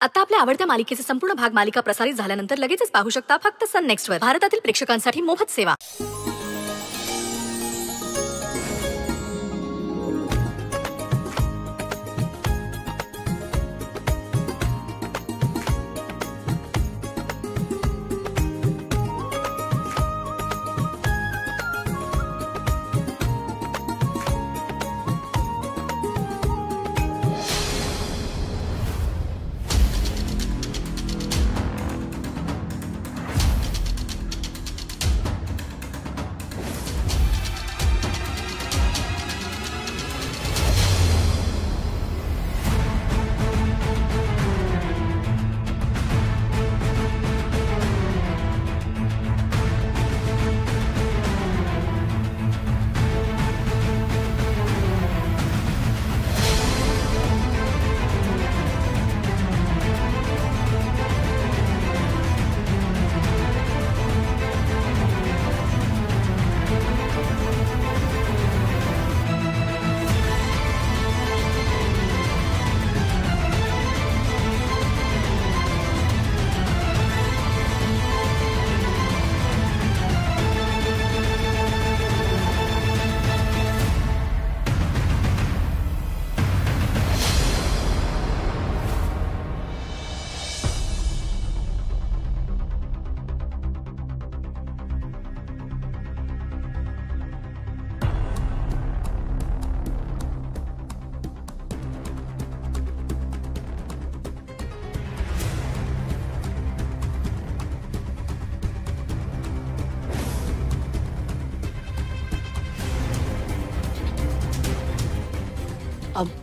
आता आपल्या आवडत्या मालिकेचे संपूर्ण भाग मालिका प्रसारित झाल्यानंतर लगेचच पाहू शकता फक्त सन नेक्स्ट वर. भारतातील प्रेक्षकांसाठी मोफत सेवा.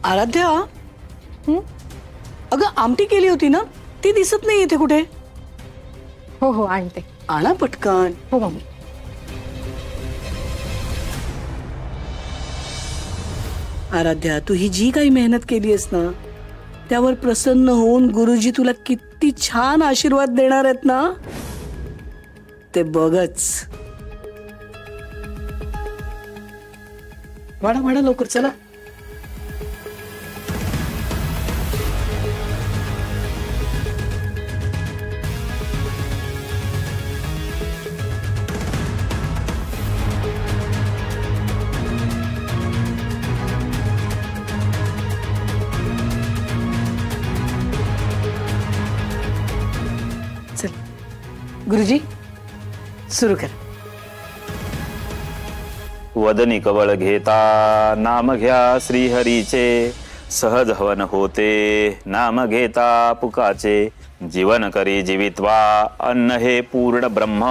आराध्या, अगं आमटी केली होती ना, ती दिसत नाही इथे कुठे. हो हो आणते. आणा पटकन. हो मम्मी. आराध्या, तू ही जी काही मेहनत केली आहेस ना, त्यावर प्रसन्न होऊन गुरुजी तुला किती छान आशीर्वाद देणार आहेत ना, ते बघच. वाढा वाढा लवकर, चला. गुरुजी सुरू कर. वदनी कवळ घेता नाम घ्या श्रीहरीचे, सहज हवन होते नाम घेता पुकाचे. जीवन करी जीवित्वा अन्न हे पूर्ण ब्रह्म,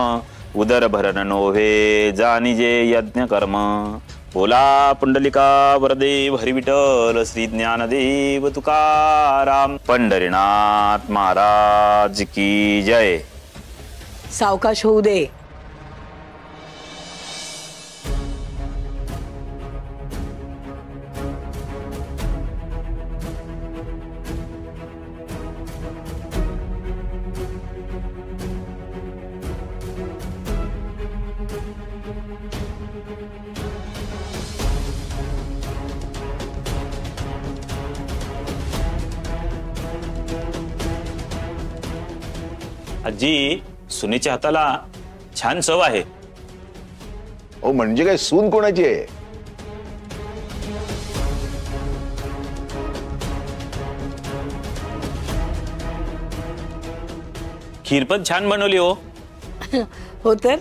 उदर भरण नोहे जानिजे यज्ञ कर्म. बोला पुंडलिका वरदेव हरी विठ्ठल श्री ज्ञानदेव तुकाराम. पंढरीनाथ महाराज की जय. सावकाश होऊ दे. आजी, सुनेच्या हाताला छान चव आहे. ओ म्हणजे काय, सून कोणाची आहे? खीर पण छान बनवली हो. हो तर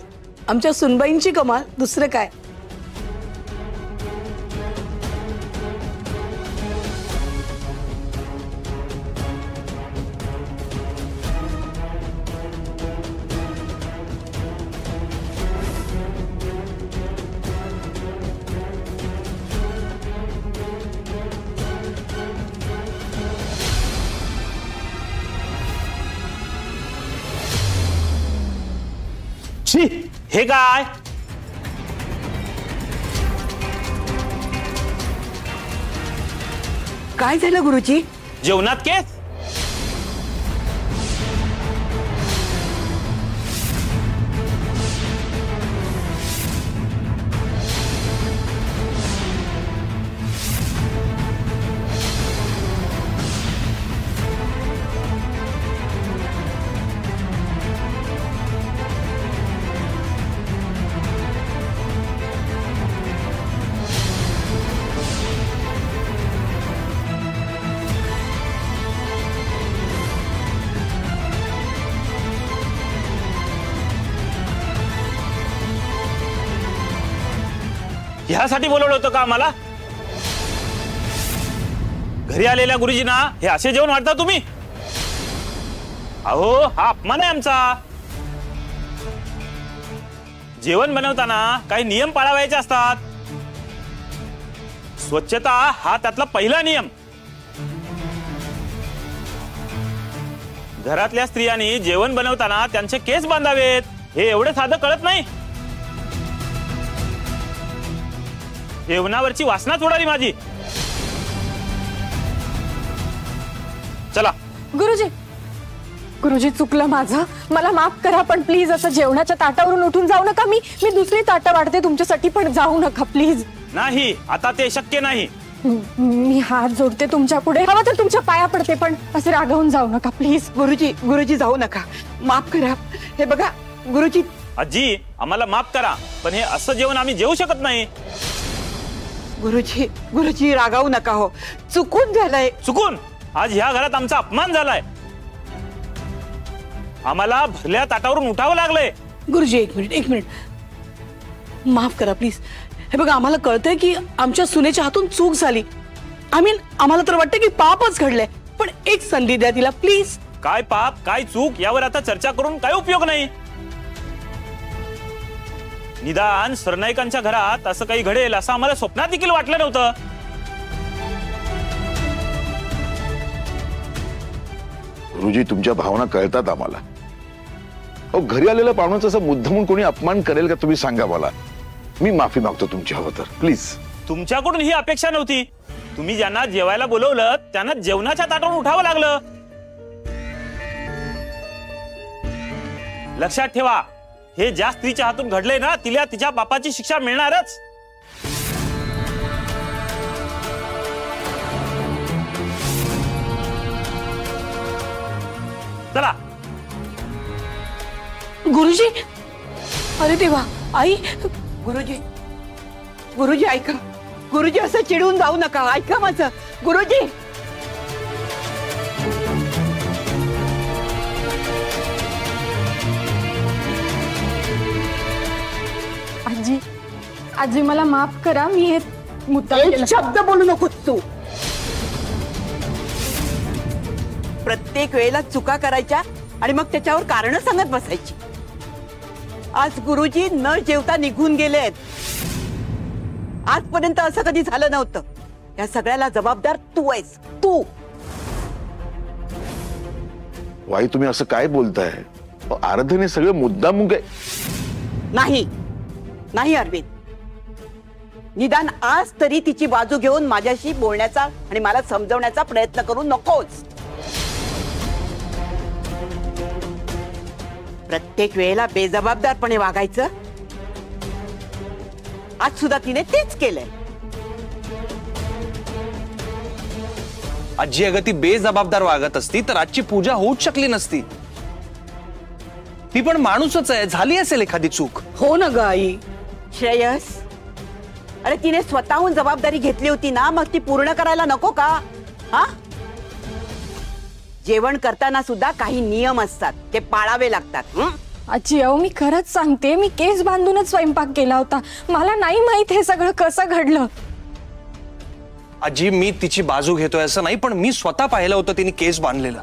आमच्या सुनबाईंची कमाल, दुसरं काय. हे काय? काय झालं गुरुजी? जेवणात केस? ह्यासाठी बोलवलं होतं का आम्हाला? घरी आलेल्या गुरुजींना हे असे जेवण वाटता तुम्ही? अहो, हा अपमान आहे आमचा. जेवण बनवताना काही नियम पाळावायचे असतात. स्वच्छता हा त्यातला पहिला नियम. घरातल्या स्त्रियांनी जेवण बनवताना त्यांचे केस बांधावेत, हे एवढे साधं कळत नाही? जेवणावरची वासनाच उडाली माझी. चला. गुरुजी, गुरुजी चुकलं माझं, मला माफ करा. पण प्लीज असं जेवणाच्या ताटावरून उठून जाऊ नका. मी दुसरी ताटं वाढते तुमच्यासाठी, पण जाऊ नका प्लीज. नाही, आता ते शक्य नाही. मी हात जोडते तुमच्या पुढे, हवं तर तुमच्या पाया पडते, पण असे रागावून जाऊ नका प्लीज. गुरुजी, गुरुजी जाऊ नका, माफ करा. हे बघा गुरुजी. आजी, आम्हाला माफ करा, पण हे असं जेवण आम्ही जेवू शकत नाही. गुरुजी, गुरुजी रागावू नका हो, चुकून झालंय. चुकून? आज ह्या घरात आमचा अपमान झालाय. आम्हाला भरल्या ताटावरून उठावं लागलंय. गुरुजी एक मिनिट, माफ करा प्लीज. हे बघा, आम्हाला कळतंय की आमच्या सुनेच्या हातून चूक झाली. आम्हाला तर वाटतं की पापच घडलंय, पण एक संधी द्या तिला प्लीज. काय पाप काय चूक यावर आता चर्चा करून काय उपयोग नाही. निदान सरनाईकांच्या घरात असं काही घडेल असं आम्हाला स्वप्नात देखील वाटलं नव्हतं. गुरुजी, तुमच्या भावना कळतात आम्हाला. अहो, घरी आलेल्या पाहुण्याचा असं मुद्दामून कोणी अपमान करेल का? तुम्ही सांगा मला. मी माफी मागतो तुमची, हवं तर प्लीज. तुमच्याकडून ही अपेक्षा नव्हती. तुम्ही ज्यांना जेवायला बोलवलं त्यांना जेवणाच्या ताटावरून उठावं लागलं. लक्षात ठेवा, हे ज्या स्त्रीच्या हातून घडले ना, तिला तिच्या बापाची शिक्षा मिळणारच. चला. गुरुजी, अरे देवा, आई. गुरुजी, गुरुजी ऐका. गुरुजी असं चिडून जाऊ नका, ऐका माझं. गुरुजी. आजी, आजी मला माफ करा. मी हे मुद्दाम एक केलं. शब्द बोलू नकोस तू. प्रत्येक वेळेला चुका करायच्या आणि मग त्याच्यावर कारण सांगत बसायची. आज गुरुजी न जेवता निघून गेलेत. आजपर्यंत असं कधी झालं नव्हतं. या सगळ्याला जबाबदार तू आहेस, तू. वाई, तुम्ही असं काय बोलताय? आराध्यने सगळं मुद्दाम काय? नाही नाही अरविंद, निदान आज तरी तिची बाजू घेऊन माझ्याशी बोलण्याचा आणि मला समजवण्याचा प्रयत्न करू नकोस. प्रत्येक वेळेला बेजबाबदारपणे वागायचं. आज सुद्धा तिने तेच केलंय. आजी, अगं ती बेजबाबदार वागत असती तर आजची पूजा होऊच शकली नसती. ती पण माणूसच आहे, झाली असेल एखादी चूक. हो ना ग आई. श्रेयस, अरे तिने स्वतःहून जबाबदारी घेतली होती ना, मग ती पूर्ण करायला नको का? हा, जेवण करताना सुद्धा काही नियम असतात, ते पाळावे लागतात. आजी, अहो मी खरंच सांगते, मी केस बांधूनच स्वयंपाक केला होता. मला नाही माहित हे सगळं कसं घडलं. आजी, मी तिची बाजू घेतोय असं नाही, पण मी स्वतः पाहिलं होतं तिने केस बांधलेलं.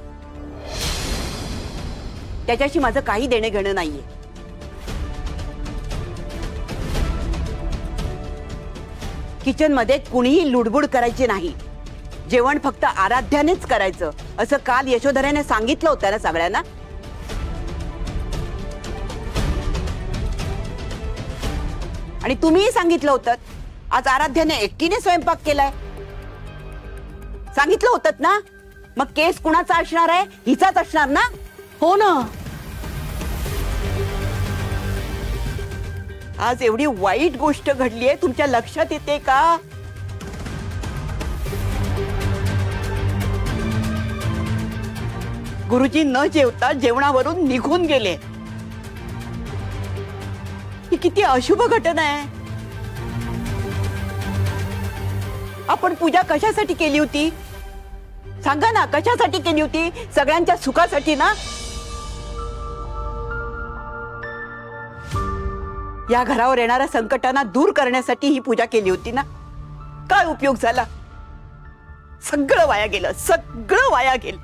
त्याच्याशी माझं काही देणे घेणं नाहीये. किचन मध्ये कुणीही लुडबुड करायची नाही. जेवण फक्त आराध्यानेच करायचं, असं काल यशोधराने सांगितलं होतं ना सगळ्यांना. आणि तुम्हीही सांगितलं होतं. आज आराध्याने एकटीने स्वयंपाक केलाय, सांगितलं होतं ना. मग केस कुणाचा असणार आहे? हिचाच असणार ना. हो ना. आज एवढी वाईट गोष्ट घडलीये, तुमच्या लक्षात येते का? गुरुजी न जेवता जेवणावरून निघून गेले. ही किती अशुभ घटना आहे. आपण पूजा कशासाठी केली होती सांगा ना? कशासाठी केली होती? सगळ्यांच्या सुखासाठी ना. या घरावर येणाऱ्या संकटांना दूर करण्यासाठी ही पूजा केली होती ना. काय उपयोग झाला? सगळं वाया गेलं, सगळं वाया गेलं.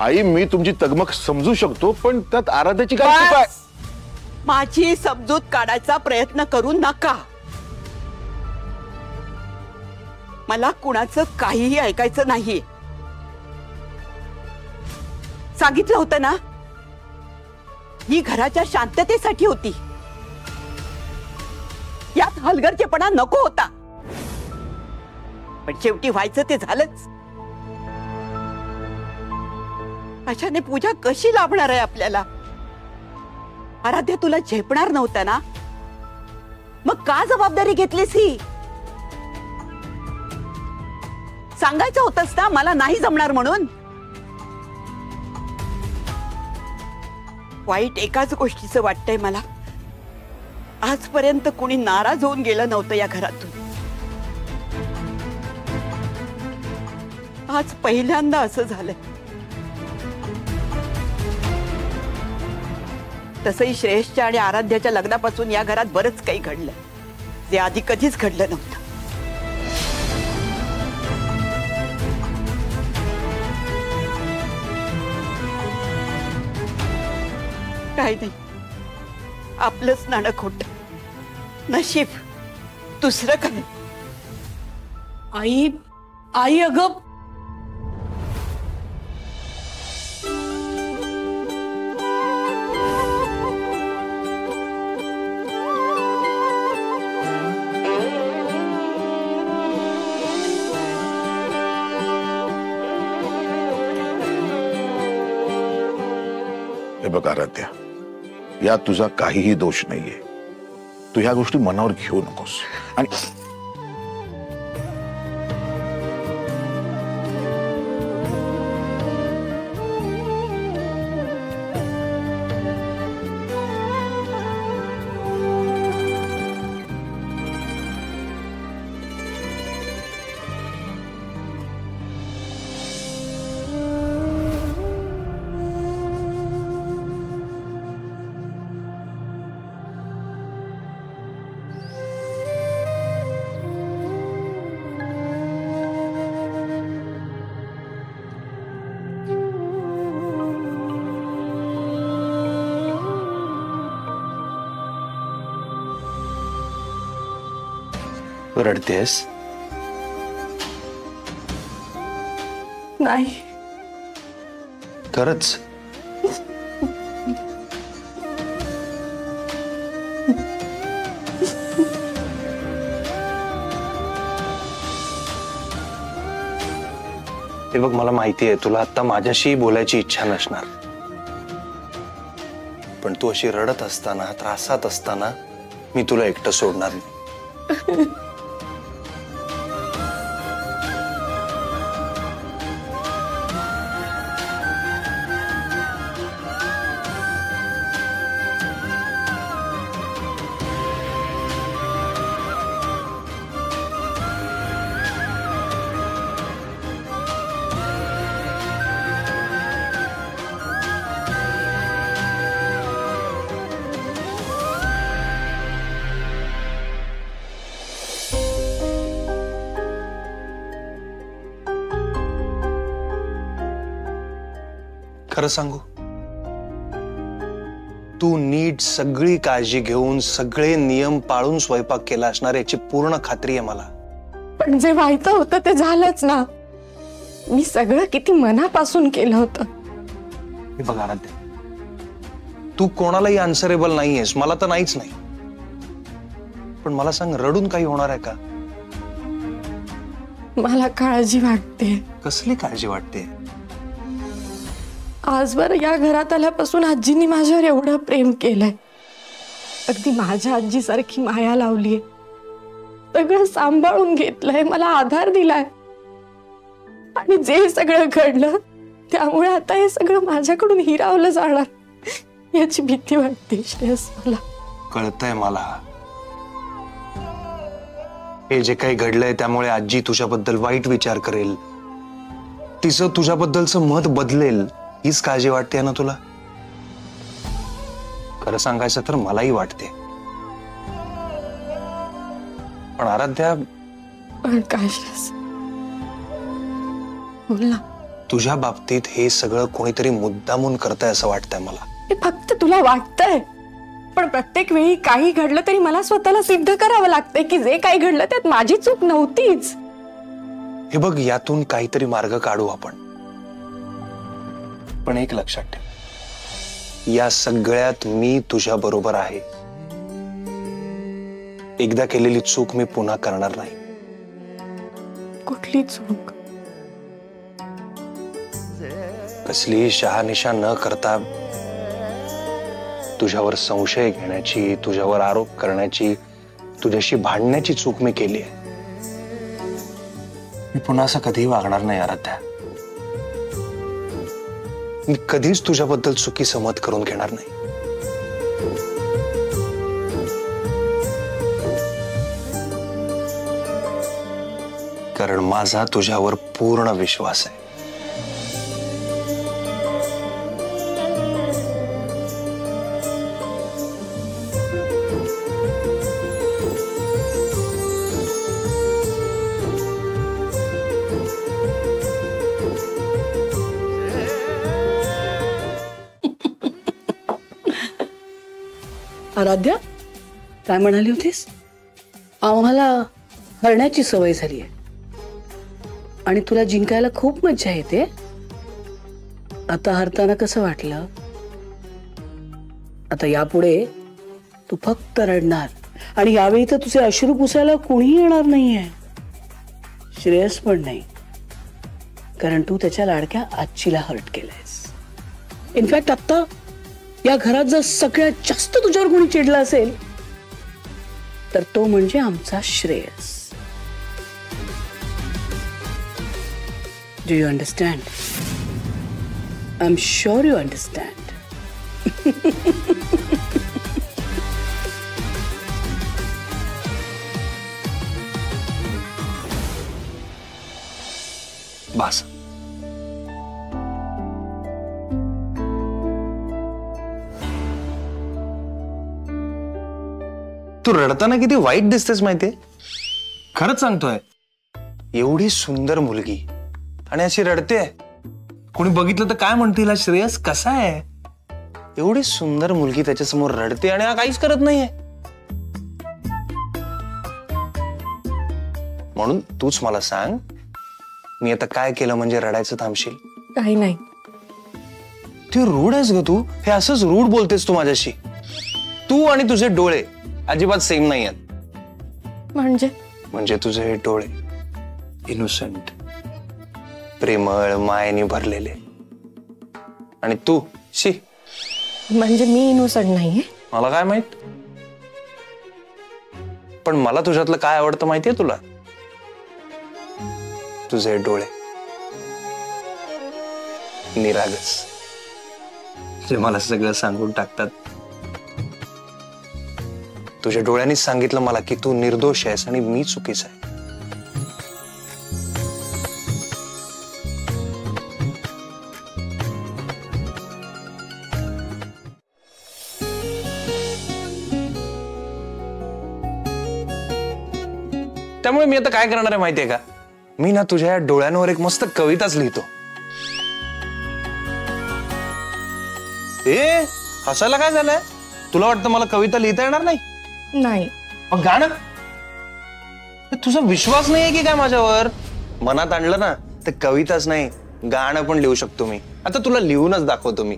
आई मी तुमची तगमग समजू शकतो, पण त्यात आराध्याची काय चूक आहे? बस. माझी समजूत काढायचा प्रयत्न करू नका. मला कुणाचं काहीही ऐकायचं नाही. सांगितलं होतं ना, ही घराच्या शांततेसाठी होती. यात हलगर्जीपणा नको होता. पण शेवटी व्हायचं ते झालंच. अशाने पूजा कशी लाभणार आहे आपल्याला? आराध्या तुला झेपणार नव्हता ना, मग का जबाबदारी घेतलीस ही? सांगायचं होतंस ना मला नाही जमणार म्हणून. वाईट एकाच गोष्टीचं वाटतंय मला, आजपर्यंत कुणी नाराज होऊन गेलं नव्हतं या घरातून. आज पहिल्यांदा असं झालंय. तसंही श्रेयसच्या आणि आराध्याच्या लग्नापासून या घरात बरंच काही घडलं, जे आधी कधीच घडलं नव्हतं. काही नाही, आपलंच नाणं खोट, नशीब, दुसरं काय. आई आई अगं हे बघ आराध्या, यात तुझा काहीही दोष नाहीये. तू ह्या गोष्टी मनावर घेऊ नकोस. आणि रडतेस? नाही. खरंच? हे बघ, मला माहिती आहे तुला आता माझ्याशी बोलायची इच्छा नसणार, पण तू अशी रडत असताना, त्रासात असताना मी तुला एकटं सोडणार नाही. खरं सांगू, तू नीट सगळी काळजी घेऊन सगळे नियम पाळून स्वयंपाक केला असणार याची पूर्ण खात्री आहे मला. पण जे व्हायचं होतं ते झालंच ना. मी सगळं किती मनापासून केलं होतं. हे बघ आराध्या, तू कोणालाही आन्सरेबल नाहीयेस, मला तर नाहीच नाही. पण मला सांग, रडून काही होणार आहे का? मला काळजी वाटते. कसली काळजी वाटते? आजवर या घरात आल्यापासून आजींनी माझ्यावर एवढं प्रेम केलंय, अगदी माझ्या आजी सारखी माया लावलीये, सगळं सांभाळून घेतलंय, मला आधार दिलाय. आणि जे सगळं घडलं त्यामुळे आता हे सगळं माझ्याकडून हिरावलं जाणार याची भीती वाटते श्रेयस मला. कळतंय मला, हे जे काही घडलंय त्यामुळे आजी तुझ्याबद्दल वाईट विचार करेल, तिचं तुझ्याबद्दलचं मत बदलेल, हीच काळजी वाटते ना तुला? खरं सांगायचं तर मलाही वाटते, पण आराध्या पण काय श्रेयस, बोल ना. तुझ्या बाबतीत हे सगळं कोणीतरी मुद्दामून करतंय असं वाटतंय मला. हे फक्त तुला वाटतंय, पण प्रत्येक वेळी काही घडलं तरी मला स्वतःला सिद्ध करावं लागतंय की जे काही घडलं त्यात माझी चूक नव्हतीच. हे बघ, यातून काहीतरी मार्ग काढू आपण, पण एक लक्षात ठेव, या सगळ्यात मी तुझ्या बरोबर आहे. एकदा केलेली चूक मी पुन्हा करणार नाही. कुठली चूक? कसली शहानिशा न करता तुझ्यावर संशय घेण्याची, तुझ्यावर आरोप करण्याची, तुझ्याशी भांडण्याची चूक मी केली आहे. मी पुन्हा असं कधीही वागणार नाही आराध्या. मी कधीच तुझ्याबद्दल चुकी समज करून घेणार नाही. कारण माझा तुझ्यावर पूर्ण विश्वास आहे. आराध्या, काय म्हणाली होतीस? आम्हाला हरण्याची सवय झाली आहे आणि तुला जिंकायला खूप मज्जा येते. आता हरताना कसं वाटलं? आता यापुढे तू फक्त रडणार आणि यावेळी तर तुझे अश्रू पुसायला कोणीही येणार नाहीये. श्रेयस पण नाही, कारण तू त्याच्या लाडक्या आजीला हर्ट केलंयस. इनफॅक्ट आता या घरात जर सगळ्यात जास्त तुझ्यावर कोणी चिडला असेल तर तो म्हणजे आमचा Shreyas. Do you understand? I am sure you understand. बस, तू रडताना किती वाईट दिसतेस माहितीये. खरंच सांगतोय, एवढी सुंदर मुलगी आणि अशी रडते. कोणी बघितलं तर काय म्हणतील, श्रेयस कसा आहे? एवढी सुंदर मुलगी त्याच्यासमोर रडते आणि हा काहीच करत नाहीये. म्हणून तूच मला सांग, मी आता काय केलं म्हणजे रडायचं थांबशील? काही नाही. तू रूढ आहेस ग. तू हे असंच रूढ बोलतेस तू माझ्याशी. तू आणि तुझे डोळे अजिबात सेम नाही आहेत. म्हणजे तुझे हे डोळे इनोसेंट, प्रेमळ, मायेने भरलेले, आणि तू शी. म्हणजे मी इनोसंट नाहीये? मला काय माहित, पण मला तुझ्यातलं काय आवडतं माहितीये तुला? तुझे डोळे निरागस, जे मला सगळं सांगून टाकतात. तुझ्या डोळ्यांनीच सांगितलं मला की तू निर्दोष आहेस आणि मी चुकीचा आहे. त्यामुळे मी आता काय करणार आहे माहितीये का? मी ना तुझ्या डोळ्यांवर एक मस्त कविताच लिहितो. ए, हसायला काय झालंय? तुला वाटतं मला कविता लिहिता येणार नाही? नाही. मग गाणं? तुझा विश्वास नाहीये की काय माझ्यावर? मनात आणलं ना तर कविताच नाही, गाणं पण लिहू शकतो मी. आता तुला लिहूनच दाखवतो मी.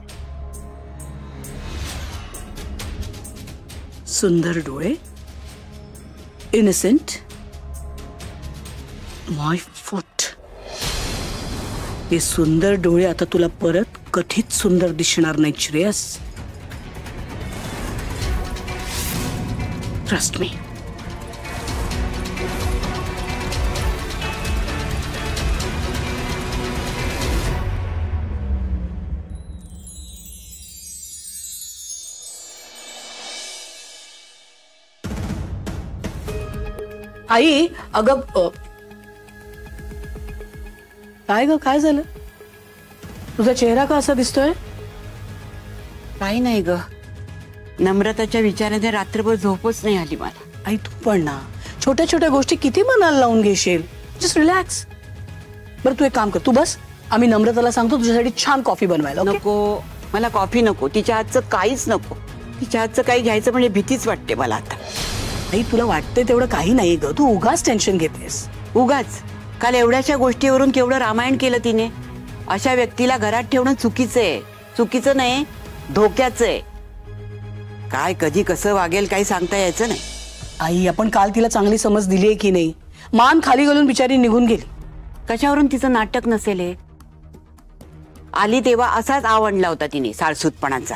सुंदर डोळे, इनोसेंट, माय फूट. हे सुंदर डोळे आता तुला परत कधीच सुंदर दिसणार नाही श्रेयस. Trust me. आई, अगं काय ग, काय झालं? तुझा चेहरा का असा दिसतोय? काही नाही ग, नम्रताच्या विचाराने रात्रभर झोपच नाही आली मला. आई तू पण ना छोट्या छोट्या गोष्टी किती मनाला लावून घेशील. Just relax. बरं तू एक काम कर, तू बस, आम्ही नम्रताला सांगतो तुझ्यासाठी छान कॉफी बनवायला. ओके? नको, मला कॉफी नको, तिच्या हातचं काहीच नको. तिच्या हातचं काही घ्यायचं म्हणजे भीतीच वाटते मला आता. आई तुला वाटतंय तेवढं काही नाही ग, तू उगाच टेन्शन घेतेस. उगाच काल एवढ्याशा गोष्टीवरून केवढं रामायण केलं तिने. अशा व्यक्तीला घरात ठेवणं चुकीचं आहे. चुकीचं नाही, धोक्याचं आहे. काय कधी कसं वागेल काही सांगता यायचं नाही. आई आपण काल तिला चांगली समज दिली आहे की नाही? मान खाली घालून बिचारी निघून गेली. कशावरून तिचं नाटक नसेल हे? आली तेव्हा असाच आवडला होता तिने सारसूतपणाचा.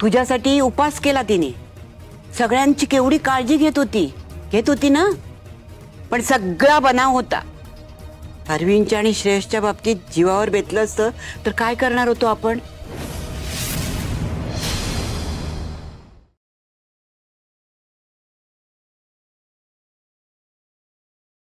तुझ्यासाठी उपास केला तिने. सगळ्यांची केवढी काळजी घेत होती ना. पण सगळा बनाव होता. अरविंदच्या आणि श्रेयसच्या बाबतीत जीवावर बेतलं असतं तर काय करणार होतो आपण?